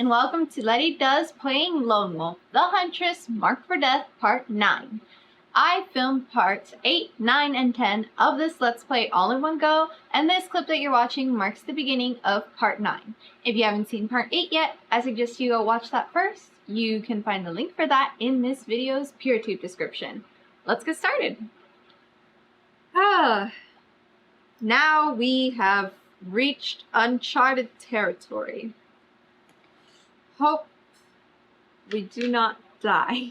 and welcome to Lety Does Playing Lone Wolf, the Huntress, Marked for Death, Part 9. I filmed parts 8, 9, and 10 of this Let's Play all in one go, and this clip that you're watching marks the beginning of Part 9. If you haven't seen Part 8 yet, I suggest you go watch that first. You can find the link for that in this video's PeerTube description. Let's get started. Now we have reached uncharted territory. Hope we do not die.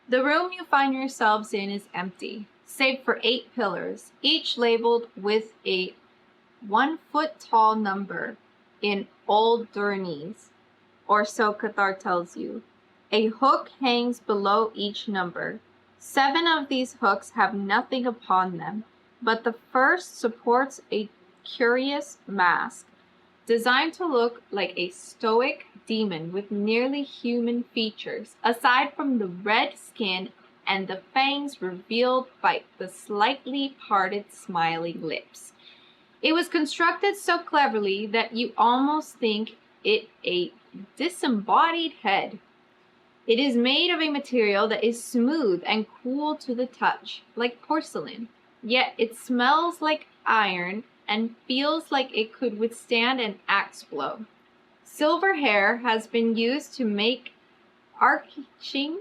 The room you find yourselves in is empty, save for 8 pillars, each labeled with a 1-foot-tall number in Old Duranese, or so Cathar tells you. A hook hangs below each number. 7 of these hooks have nothing upon them, but the first supports a curious mask, designed to look like a stoic demon with nearly human features, aside from the red skin and the fangs revealed by the slightly parted smiling lips. It was constructed so cleverly that you almost think it a disembodied head. It is made of a material that is smooth and cool to the touch, like porcelain, yet it smells like iron and feels like it could withstand an axe blow. Silver hair has been used to make arching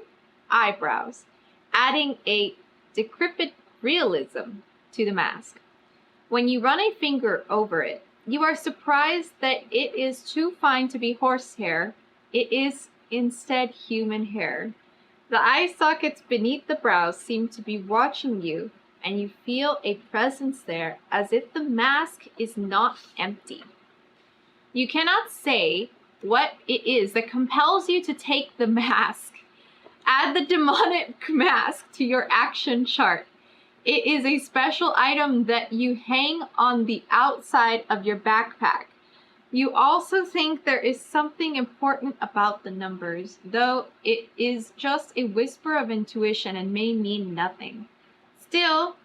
eyebrows, adding a decrepit realism to the mask. When you run a finger over it, you are surprised that it is too fine to be horsehair. It is instead human hair. The eye sockets beneath the brows seem to be watching you, and you feel a presence there as if the mask is not empty. You cannot say what it is that compels you to take the mask. Add the demonic mask to your action chart. It is a special item that you hang on the outside of your backpack. You also think there is something important about the numbers, though it is just a whisper of intuition and may mean nothing. Still,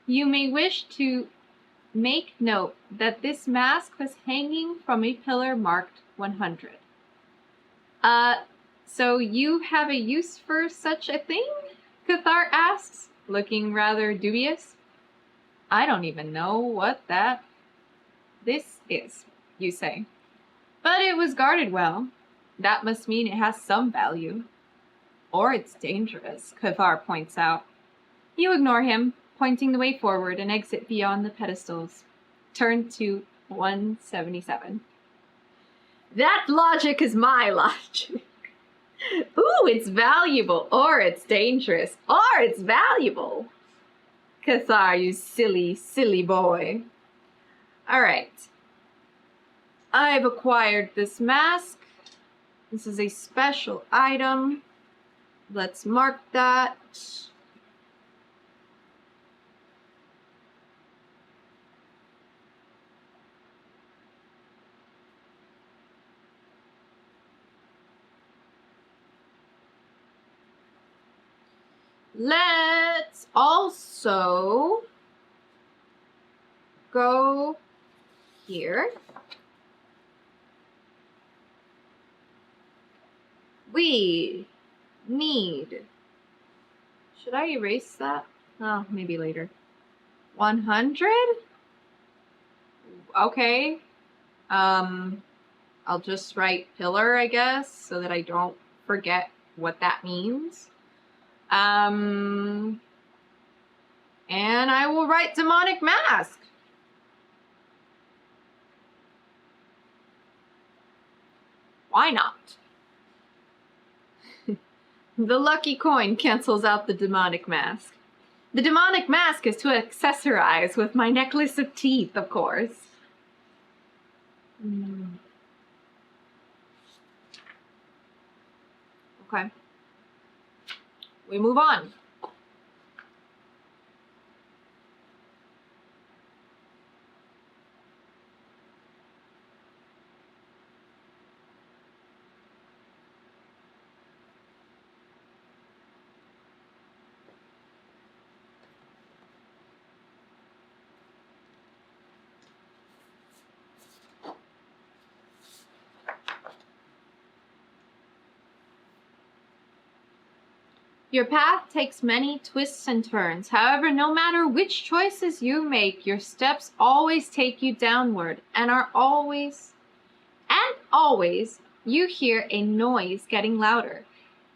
you may wish to make note that this mask was hanging from a pillar marked 100. So you have a use for such a thing? Cathar asks, looking rather dubious. I don't even know what this is, you say. But it was guarded well. That must mean it has some value. Or it's dangerous, Cathar points out. You ignore him, pointing the way forward, and exit beyond the pedestals. Turn to 177. That logic is my logic. Ooh, it's valuable, or it's dangerous, or it's valuable. Cathar, you silly, silly boy. Alright. I've acquired this mask. This is a special item. Let's mark that. Let's also go here. We need, should I erase that? Oh, maybe later. 100? Okay. I'll just write pillar, I guess, so that I don't forget what that means. And I will write demonic mask. Why not? The lucky coin cancels out the demonic mask. The demonic mask is to accessorize with my necklace of teeth, of course. Okay. We move on. Your path takes many twists and turns. However, no matter which choices you make, your steps always take you downward and always, you hear a noise getting louder.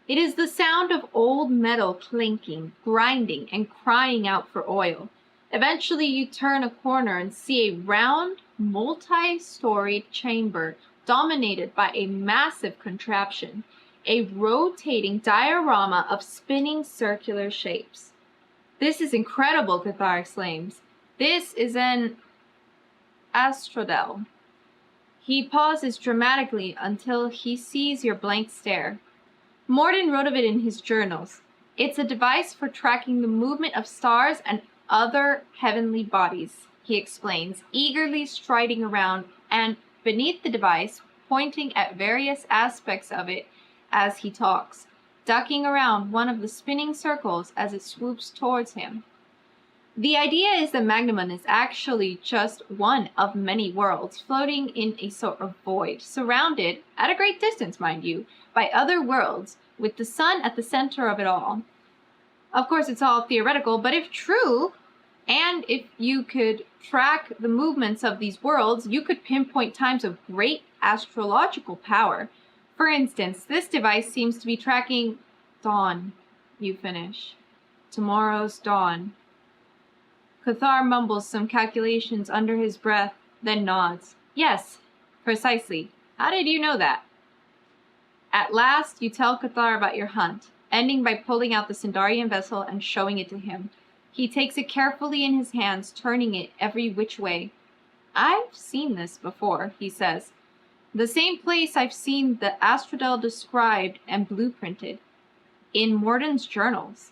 It is the sound of old metal clinking, grinding, and crying out for oil. Eventually, you turn a corner and see a round, multi-storied chamber dominated by a massive contraption, a rotating diorama of spinning circular shapes. "This is incredible," Cathar exclaims. "This is an astrodel." He pauses dramatically until he sees your blank stare. Morden wrote of it in his journals. "It's a device for tracking the movement of stars and other heavenly bodies," he explains, eagerly striding around and beneath the device, pointing at various aspects of it as he talks, ducking around one of the spinning circles as it swoops towards him. The idea is that Magnamon is actually just one of many worlds floating in a sort of void, surrounded, at a great distance, mind you, by other worlds, with the sun at the center of it all. Of course, it's all theoretical, but if true, and if you could track the movements of these worlds, you could pinpoint times of great astrological power. For instance, this device seems to be tracking dawn, you finish. Tomorrow's dawn. Cathar mumbles some calculations under his breath, then nods. "Yes, precisely. How did you know that?" At last, you tell Cathar about your hunt, ending by pulling out the Sindarian vessel and showing it to him. He takes it carefully in his hands, turning it every which way. "I've seen this before," he says. "The same place I've seen the astrodel described and blueprinted. In Morden's journals.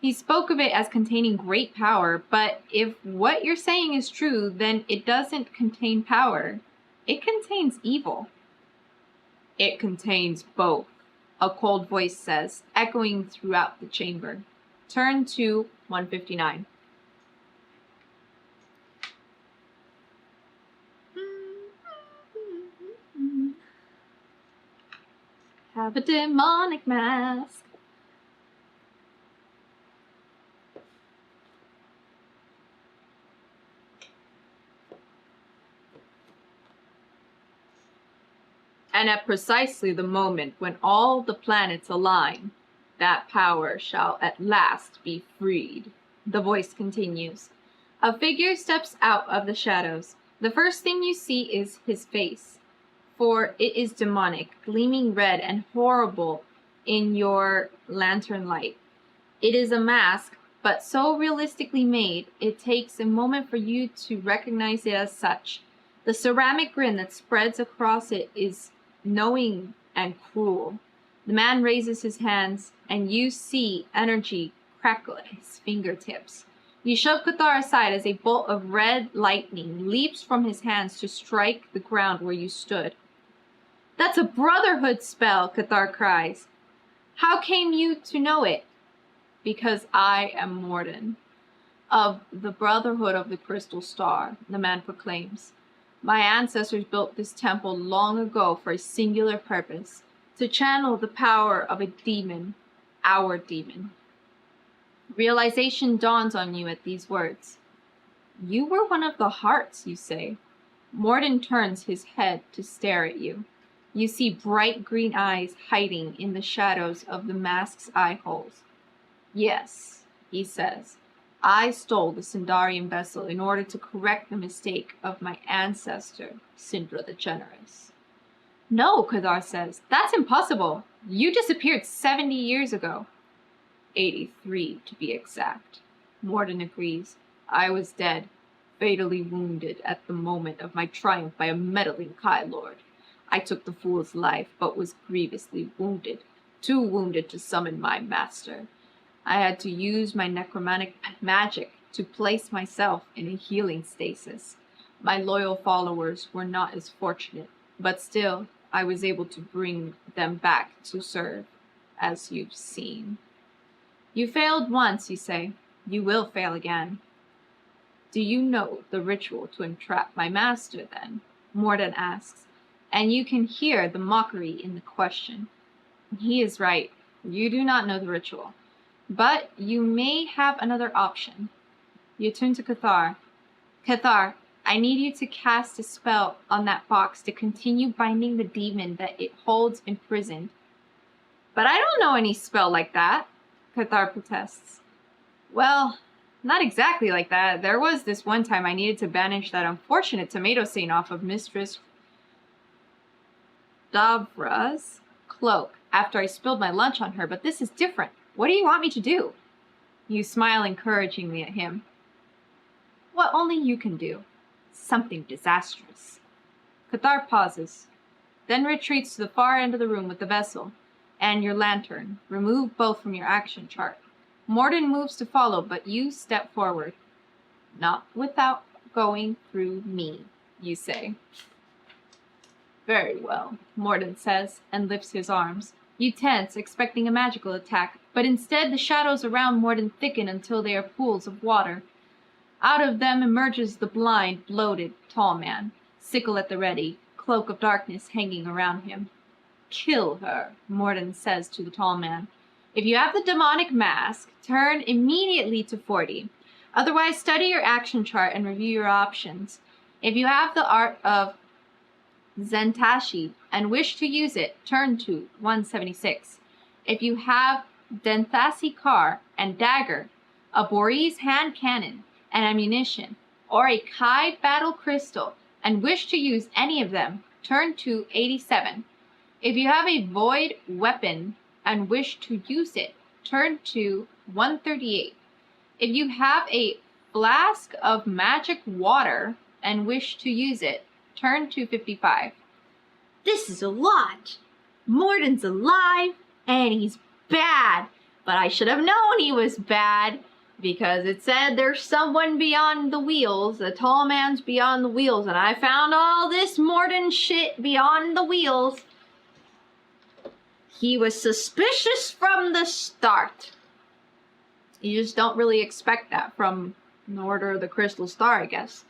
He spoke of it as containing great power, but if what you're saying is true, then it doesn't contain power. It contains evil." "It contains both," a cold voice says, echoing throughout the chamber. Turn to 159. Have a demonic mask. "And at precisely the moment when all the planets align, that power shall at last be freed," the voice continues. A figure steps out of the shadows. The first thing you see is his face, for it is demonic, gleaming red and horrible in your lantern light. It is a mask, but so realistically made, it takes a moment for you to recognize it as such. The ceramic grin that spreads across it is knowing and cruel. The man raises his hands, and you see energy crackle at his fingertips. You shove Cathar aside as a bolt of red lightning leaps from his hands to strike the ground where you stood. "That's a Brotherhood spell," Cathar cries. "How came you to know it?" "Because I am Morden, of the Brotherhood of the Crystal Star," the man proclaims. "My ancestors built this temple long ago for a singular purpose, to channel the power of a demon, our demon." Realization dawns on you at these words. "You were one of the hearts," you say. Morden turns his head to stare at you. You see bright green eyes hiding in the shadows of the mask's eye holes. "Yes," he says. "I stole the Sindarian vessel in order to correct the mistake of my ancestor, Sindra the Generous." "No," Cathar says. "That's impossible. You disappeared 70 years ago." 83 to be exact. Morden agrees. "I was dead, fatally wounded at the moment of my triumph by a meddling Kai Lord. I took the fool's life, but was grievously wounded, too wounded to summon my master. I had to use my necromantic magic to place myself in a healing stasis. My loyal followers were not as fortunate, but still, I was able to bring them back to serve, as you've seen." "You failed once," you say. "You will fail again." "Do you know the ritual to entrap my master, then?" Morden asks, and you can hear the mockery in the question. He is right. You do not know the ritual. but you may have another option. You turn to Cathar. Cathar, I need you to cast a spell on that box to continue binding the demon that it holds imprisoned. But I don't know any spell like that, Cathar protests. Well, not exactly like that. There was this one time I needed to banish that unfortunate tomato stain off of Mistress Davra's cloak after I spilled my lunch on her, but this is different. What do you want me to do? You smile encouragingly at him. What only you can do. Something disastrous. Cathar pauses, then retreats to the far end of the room with the vessel and your lantern. Remove both from your action chart. Morden moves to follow, but you step forward. Not without going through me, you say. Very well, Morden says, and lifts his arms. You tense, expecting a magical attack, but instead the shadows around Morden thicken until they are pools of water. Out of them emerges the blind, bloated, tall man, sickle at the ready, cloak of darkness hanging around him. Kill her, Morden says to the tall man. If you have the demonic mask, turn immediately to 40. Otherwise, study your action chart and review your options. If you have the art of Zentashi and wish to use it, turn to 176. If you have Denthasi Kar and dagger, a Borees hand cannon and ammunition, or a Kai battle crystal and wish to use any of them, turn to 87. If you have a void weapon and wish to use it, turn to 138. If you have a flask of magic water and wish to use it, turn to 55. This is a lot. Morden's alive, and he's bad. But I should have known he was bad, because it said there's someone beyond the wheels. The tall man's beyond the wheels, and I found all this Morden shit beyond the wheels. He was suspicious from the start. You just don't really expect that from the Order of the Crystal Star, I guess.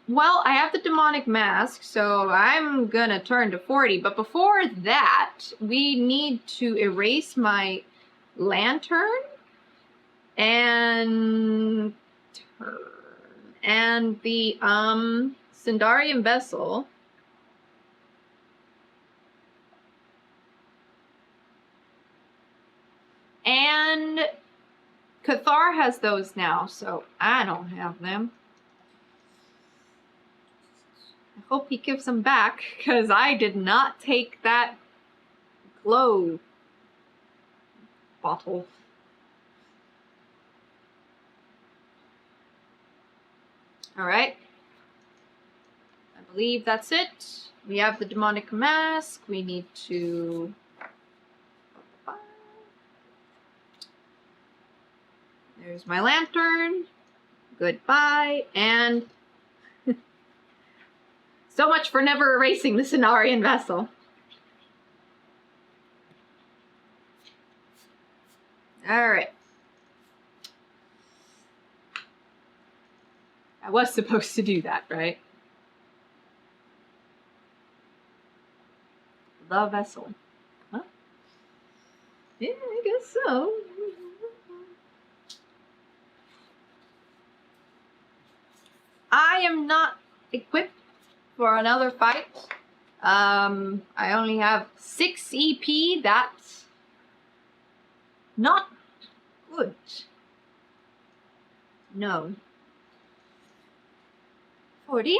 Well, I have the demonic mask, so I'm gonna turn to 40. But before that, we need to erase my lantern and the Sindarian vessel. And Cathar has those now, so I don't have them. I hope he gives them back, because I did not take that glow bottle. Alright. I believe that's it. We have the demonic mask. We need to... There's my lantern. Goodbye. And so much for never erasing the Cenarian vessel. Alright. I was supposed to do that, right? The vessel. Huh? Yeah, I guess so. I am not equipped for another fight. I only have 6 EP. That's not good. No. 40.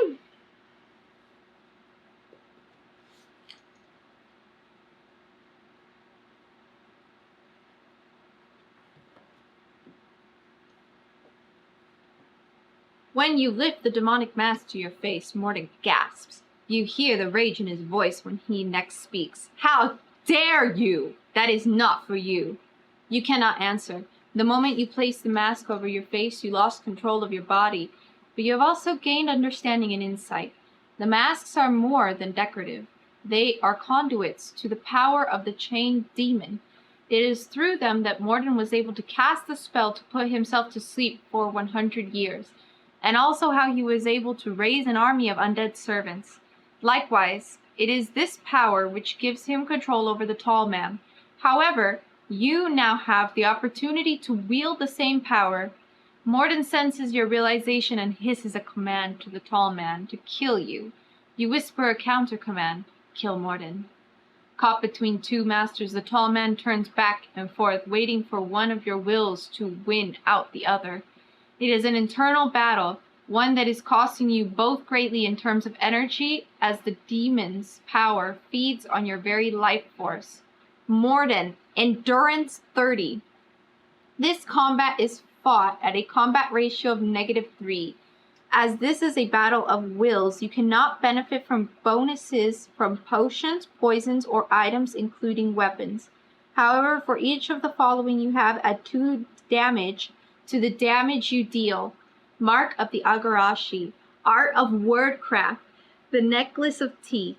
When you lift the demonic mask to your face, Morden gasps. You hear the rage in his voice when he next speaks. How dare you! That is not for you. You cannot answer. The moment you place the mask over your face, you lost control of your body, but you have also gained understanding and insight. The masks are more than decorative. They are conduits to the power of the chained demon. It is through them that Morden was able to cast the spell to put himself to sleep for 100 years, and also how he was able to raise an army of undead servants. Likewise, it is this power which gives him control over the tall man. However, You now have the opportunity to wield the same power. Morden senses your realization and hisses a command to the tall man to kill you. You whisper a counter command, kill Morden. Caught between two masters, the tall man turns back and forth, waiting for one of your wills to win out the other. It is an internal battle, one that is costing you both greatly in terms of energy, as the demon's power feeds on your very life force. Morden, endurance 30. This combat is fought at a combat ratio of -3. As this is a battle of wills, you cannot benefit from bonuses from potions, poisons, or items, including weapons. However, for each of the following, you have add 2 damage to the damage you deal. Mark of the Agarashi, Art of Wordcraft, the Necklace of Teeth.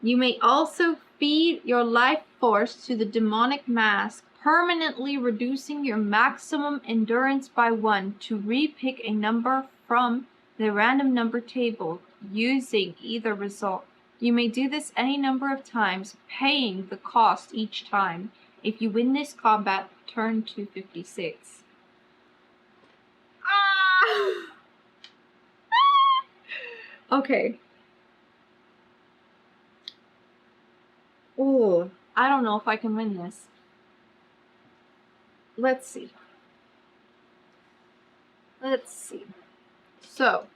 You may also feed your life force to the demonic mask, permanently reducing your maximum endurance by 1 to repick a number from the random number table using either result. You may do this any number of times, paying the cost each time. If you win this combat, turn to 56. Okay. Oh, I don't know if I can win this. Let's see. So,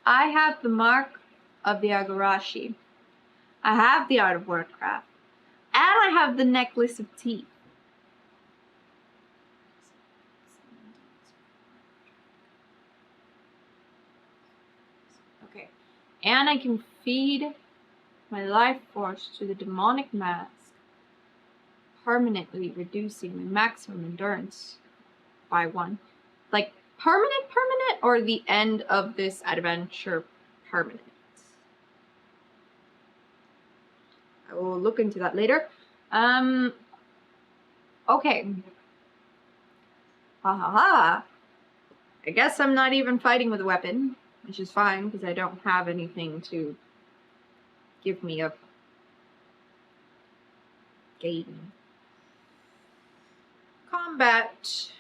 I have the Mark of the Agarashi. I have the Art of Wordcraft. And I have the Necklace of Teeth. Okay. And I can feed my life force to the demonic mask, permanently reducing my maximum endurance by 1. Like, permanent, or the end of this adventure permanent? I will look into that later. Okay. I guess I'm not even fighting with a weapon, which is fine, because I don't have anything to give me a gain. Combat.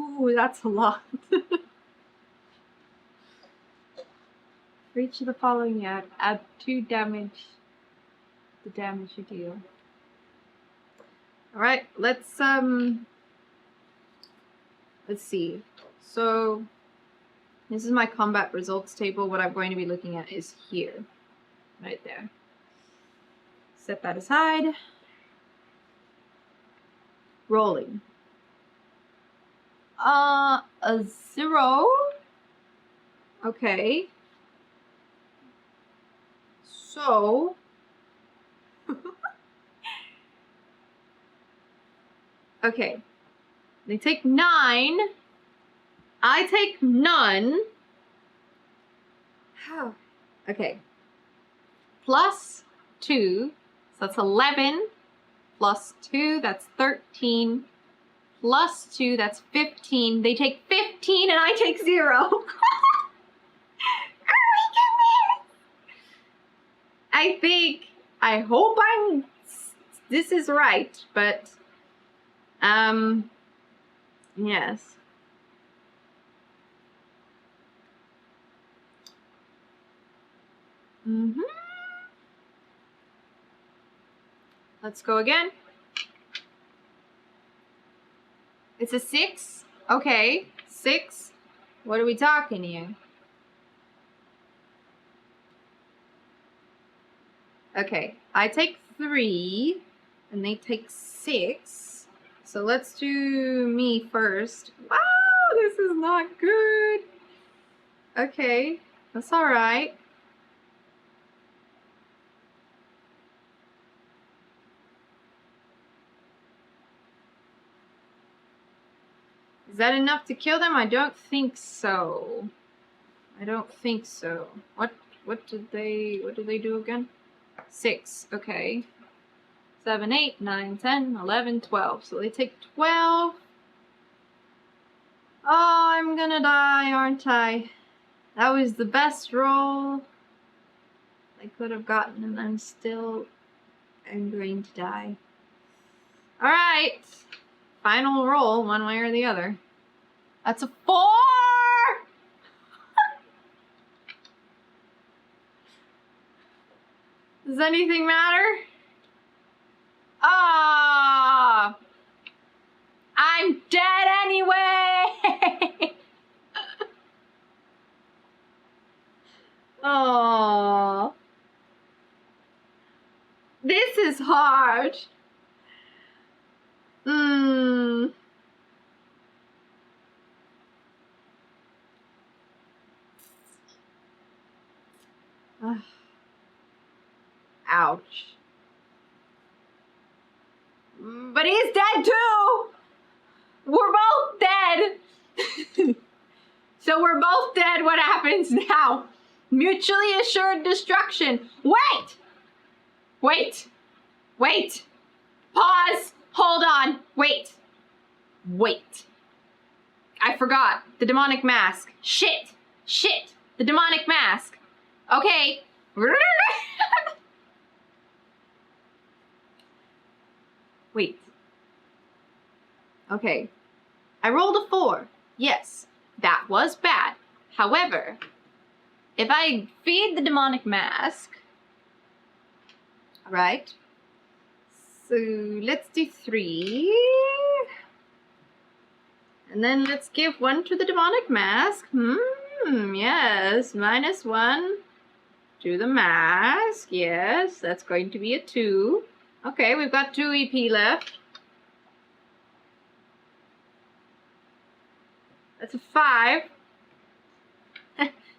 Ooh, that's a lot. For each of the following, add 2 damage. The damage you deal. All right, let's see. So this is my combat results table. What I'm going to be looking at is here, right there. Set that aside. Rolling. A 0. Okay. So okay. They take 9. I take none. How? Okay. Plus 2. So that's 11. Plus 2, that's 13. Plus 2, that's 15. They take 15 and I take 0. Oh my goodness! I hope this is right, but, yes. Let's go again. It's a 6. Okay, 6. What are we talking here? Okay, I take 3, and they take 6. So let's do me first. Wow, this is not good. Okay, that's all right. Is that enough to kill them? I don't think so. I don't think so. What did they do again? 6. Okay. 7, 8, 9, 10, 11, 12. So they take 12. Oh, I'm gonna die, aren't I? That was the best roll I could have gotten, and I'm going to die. Alright. Final roll, one way or the other. That's a 4! Does anything matter? Ah! I'm dead anyway! Oh. This is hard. Ouch. But he's dead too! We're both dead! So we're both dead, what happens now? Mutually assured destruction. Wait! Wait! Wait! Pause! Hold on! Wait! Wait! I forgot. The demonic mask. Shit! Shit! The demonic mask. Okay. Wait. Okay. I rolled a 4. Yes, that was bad. However, if I feed the demonic mask... Alright. So, let's do 3. And then let's give 1 to the demonic mask. Yes. -1 to the mask. Yes, that's going to be a 2. Okay, we've got 2 EP left. That's a 5.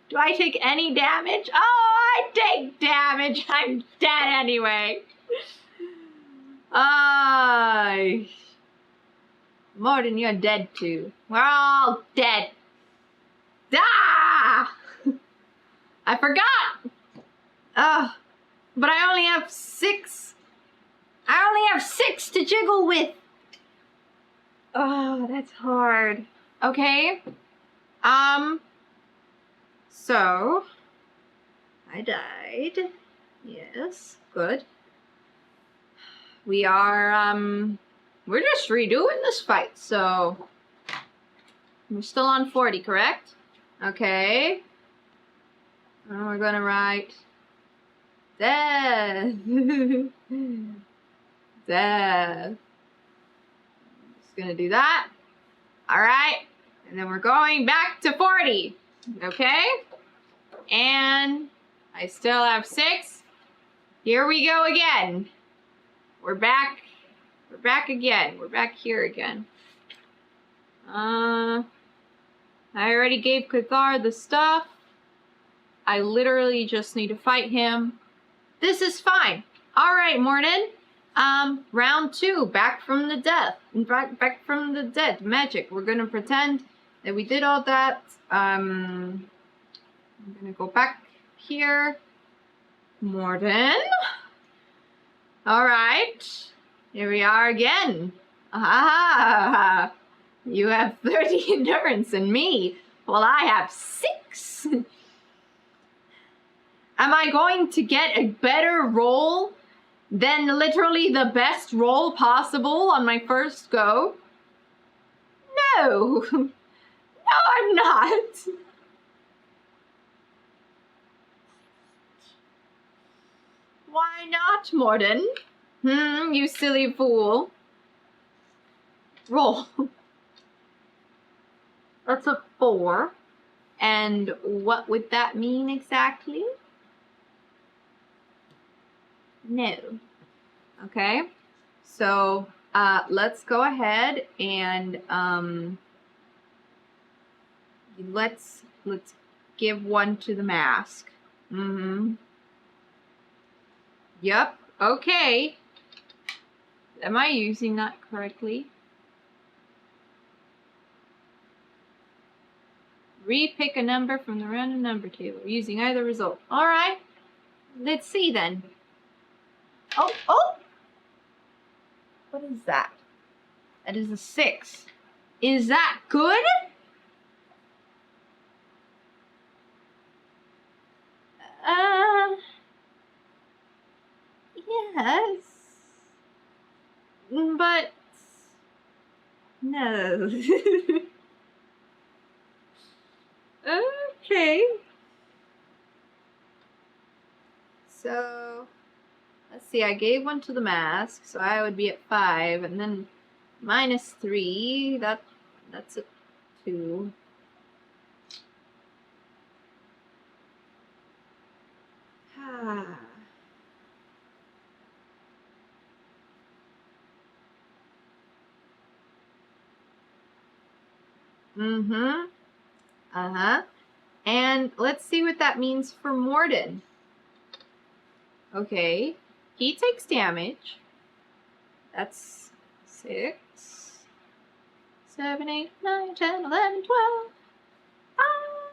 Do I take any damage? Oh, I take damage. I'm dead anyway. Morden, you're dead too. We're all dead. Ah! I forgot. But I only have 6. I only have 6 to jiggle with. Oh, that's hard. Okay. So I died. Yes, good. We are, we're just redoing this fight, so we're still on 40, correct? Okay. And we're gonna write death. Death. Just gonna do that. All right. And then we're going back to 40. Okay. And I still have 6. Here we go again. We're back. We're back again. We're back here again. I already gave Cathar the stuff. I literally just need to fight him. This is fine. All right, Morden. Round 2, back from the death. Back from the dead. Magic. We're gonna pretend that we did all that. I'm gonna go back here. Morden. All right. Here we are again. Ah, you have 30 endurance and me. Well, I have 6. Am I going to get a better roll than literally the best roll possible on my first go? No. No, I'm not. Why not, Morden? You silly fool. Roll. That's a 4. And what would that mean exactly? No. Okay. So, let's go ahead and, let's give 1 to the mask. Yep. Okay. Am I using that correctly? Repick a number from the random number table using either result. All right. Let's see then. Oh! What is that? That is a 6. Is that good? Yes. But no. Okay. So, let's see, I gave one to the mask, so I would be at 5, and then -3, that's a 2. Mm-hmm. Uh-huh. And let's see what that means for Morden. Okay. He takes damage. That's 6, 7, 8, 9, 10, 11, 12. Ah!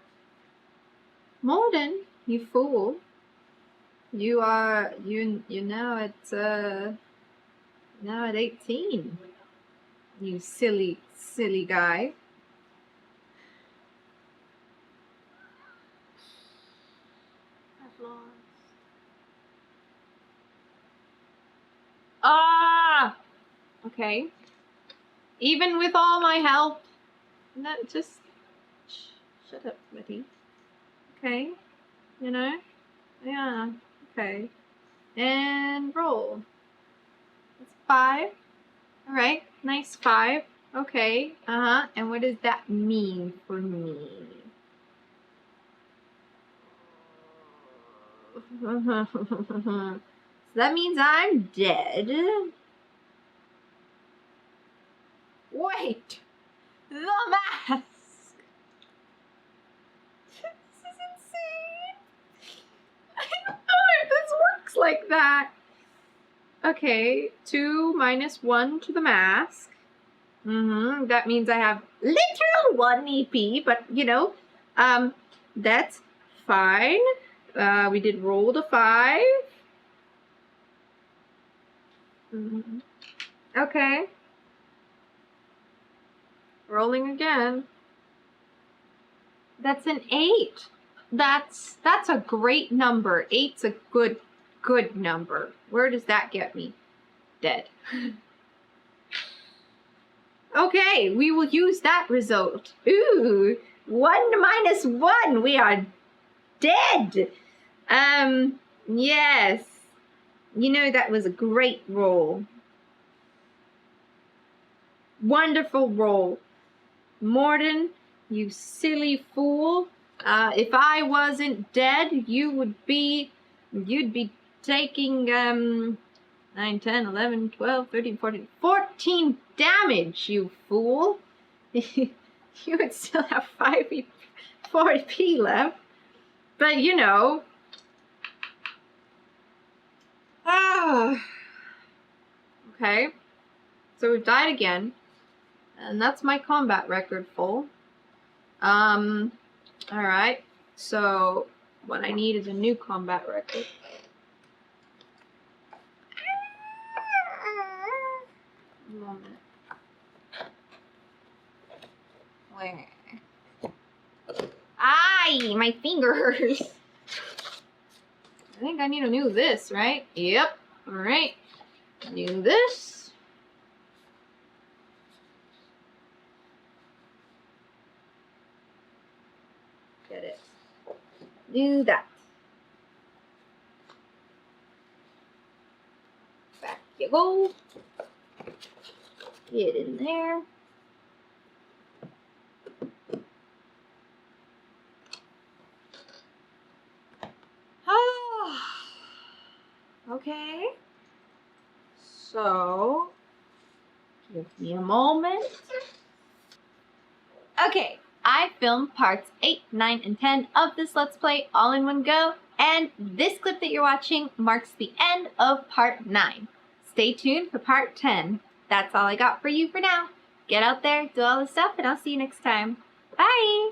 Morden, you fool. You're now at 18. You silly guy. I've lost. Ah! Okay. Even with all my help. No, just shut up, Lety. Okay. You know? Yeah. Okay. And roll. That's 5. Alright. Nice 5. Okay. Uh-huh. And what does that mean for me? So that means I'm dead. Wait! The mask! This is insane! I don't know if this works like that. Okay, 2 minus 1 to the mask. That means I have literal 1 EP, but you know, that's fine. We did roll the 5. Okay. Rolling again. That's an 8. That's a great number. 8's a good number. Where does that get me? Dead. Okay, we will use that result. Ooh, 1 minus 1. We are dead. Yes. You know, that was a great roll. Wonderful roll. Morden, you silly fool. If I wasn't dead, you'd be taking 9, 10, 11, 12, 13, 14 damage, you fool. You would still have 4 EP left. But you know. Okay. So we've died again. And that's my combat record full. Alright. So what I need is a new combat record. Moment. Where? Aye, my fingers. I think I need a new this, right? Yep. Alright. New this. Get it. Do that. Back you go. Get in there. Okay. So, give me a moment. Okay, I filmed parts 8, 9, and 10 of this Let's Play all in one go, and this clip that you're watching marks the end of part 9. Stay tuned for part 10. That's all I got for you for now. Get out there, do all the stuff, and I'll see you next time. Bye!